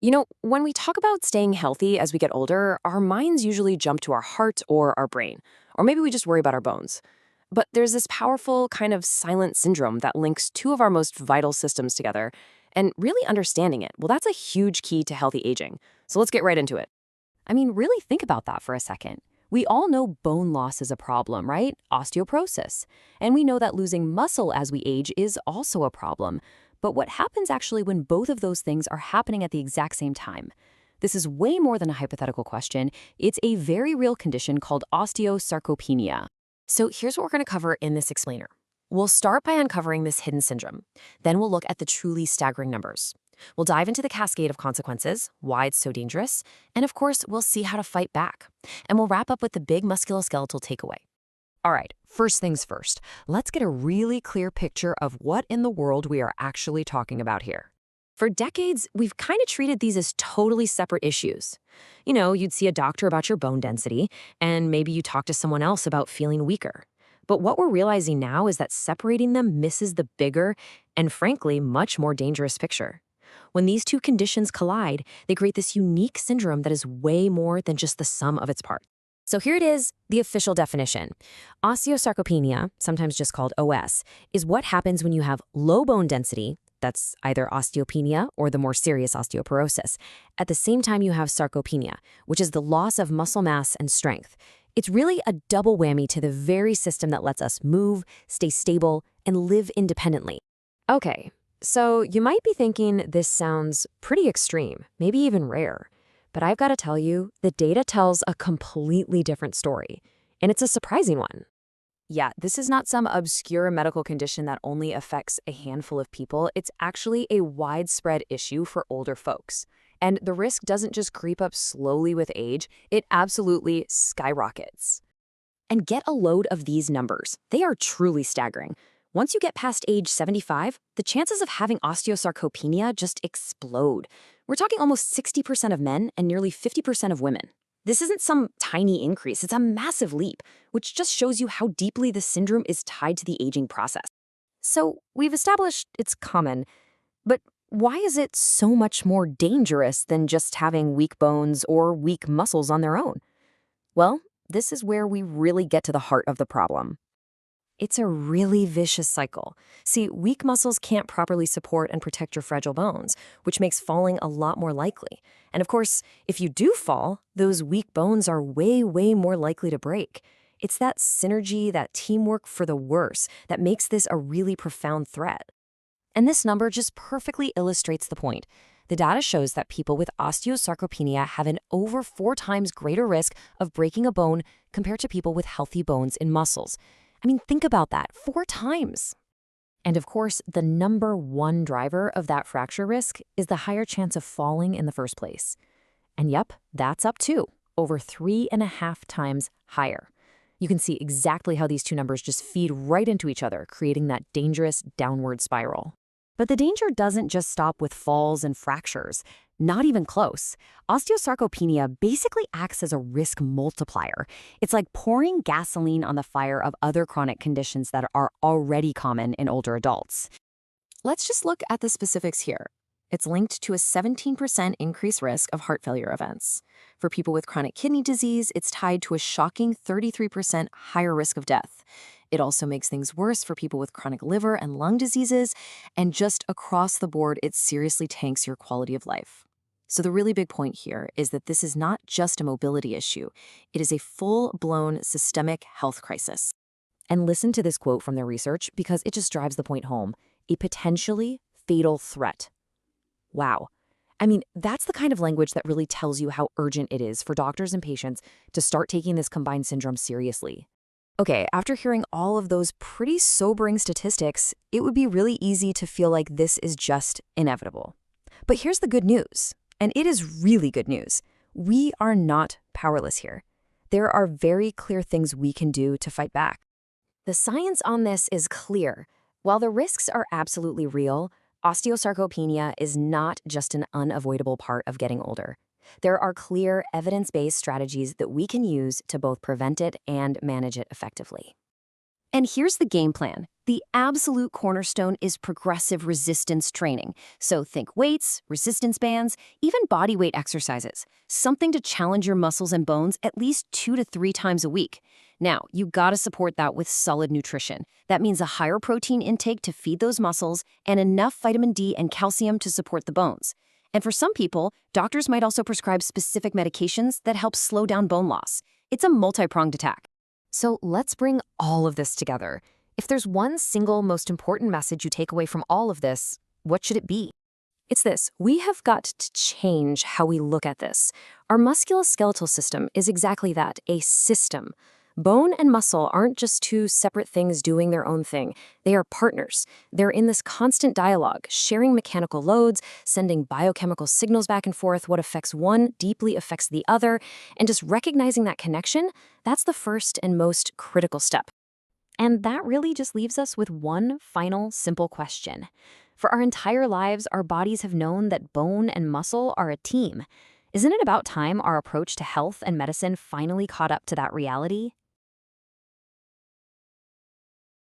When we talk about staying healthy as we get older, our minds usually jump to our heart or our brain, or maybe we just worry about our bones. But there's this powerful kind of silent syndrome that links two of our most vital systems together, and really understanding it, well, that's a huge key to healthy aging. So let's get right into it. Really think about that for a second. We all know bone loss is a problem, right? Osteoporosis. And we know that losing muscle as we age is also a problem. But what happens actually when both of those things are happening at the exact same time? This is way more than a hypothetical question. It's a very real condition called osteosarcopenia. So here's what we're going to cover in this explainer. We'll start by uncovering this hidden syndrome. Then we'll look at the truly staggering numbers. We'll dive into the cascade of consequences, why it's so dangerous, and of course, we'll see how to fight back. And we'll wrap up with the big musculoskeletal takeaway. All right, first things first. Let's get a really clear picture of what in the world we are actually talking about here. For decades, we've kind of treated these as totally separate issues. You'd see a doctor about your bone density, and maybe you talk to someone else about feeling weaker. But what we're realizing now is that separating them misses the bigger and, frankly, much more dangerous picture. When these two conditions collide, they create this unique syndrome that is way more than just the sum of its parts. So here it is, the official definition. Osteosarcopenia, sometimes just called OS, is what happens when you have low bone density, that's either osteopenia or the more serious osteoporosis. At the same time, you have sarcopenia, which is the loss of muscle mass and strength. It's really a double whammy to the very system that lets us move, stay stable, and live independently. Okay, so you might be thinking this sounds pretty extreme, maybe even rare. But I've got to tell you, the data tells a completely different story, and it's a surprising one. Yeah, this is not some obscure medical condition that only affects a handful of people. It's actually a widespread issue for older folks. And the risk doesn't just creep up slowly with age, it absolutely skyrockets. And get a load of these numbers. They are truly staggering. Once you get past age 75, the chances of having osteosarcopenia just explode. We're talking almost 60% of men and nearly 50% of women. This isn't some tiny increase, it's a massive leap, which just shows you how deeply the syndrome is tied to the aging process. So we've established it's common, but why is it so much more dangerous than just having weak bones or weak muscles on their own? Well, this is where we really get to the heart of the problem. It's a really vicious cycle. See, weak muscles can't properly support and protect your fragile bones, which makes falling a lot more likely. And of course, if you do fall, those weak bones are way, way more likely to break. It's that synergy, that teamwork for the worse, that makes this a really profound threat. And this number just perfectly illustrates the point. The data shows that people with osteosarcopenia have an over 4 times greater risk of breaking a bone compared to people with healthy bones and muscles. Think about that, 4 times. And of course, the number one driver of that fracture risk is the higher chance of falling in the first place. And yep, that's up too, over 3.5 times higher. You can see exactly how these two numbers just feed right into each other, creating that dangerous downward spiral. But the danger doesn't just stop with falls and fractures. Not even close. Osteosarcopenia basically acts as a risk multiplier. It's like pouring gasoline on the fire of other chronic conditions that are already common in older adults. Let's just look at the specifics here. It's linked to a 17% increased risk of heart failure events. For people with chronic kidney disease, it's tied to a shocking 33% higher risk of death. It also makes things worse for people with chronic liver and lung diseases, and just across the board, it seriously tanks your quality of life. So the really big point here is that this is not just a mobility issue. It is a full-blown systemic health crisis. And listen to this quote from their research because it just drives the point home. A potentially fatal threat. Wow. That's the kind of language that really tells you how urgent it is for doctors and patients to start taking this combined syndrome seriously. Okay, after hearing all of those pretty sobering statistics, it would be really easy to feel like this is just inevitable. But here's the good news, and it is really good news. We are not powerless here. There are very clear things we can do to fight back. The science on this is clear. While the risks are absolutely real, osteosarcopenia is not just an unavoidable part of getting older. There are clear, evidence-based strategies that we can use to both prevent it and manage it effectively. And here's the game plan. The absolute cornerstone is progressive resistance training. So think weights, resistance bands, even body weight exercises. Something to challenge your muscles and bones at least 2 to 3 times a week. Now, you gotta support that with solid nutrition. That means a higher protein intake to feed those muscles and enough vitamin D and calcium to support the bones. And for some people, doctors might also prescribe specific medications that help slow down bone loss. It's a multi-pronged attack. So let's bring all of this together. If there's one single most important message you take away from all of this, what should it be? It's this: we have got to change how we look at this. Our musculoskeletal system is exactly that, a system. Bone and muscle aren't just two separate things doing their own thing. They are partners. They're in this constant dialogue, sharing mechanical loads, sending biochemical signals back and forth. What affects one deeply affects the other. And just recognizing that connection, that's the first and most critical step. And that really just leaves us with one final simple question. For our entire lives, our bodies have known that bone and muscle are a team. Isn't it about time our approach to health and medicine finally caught up to that reality?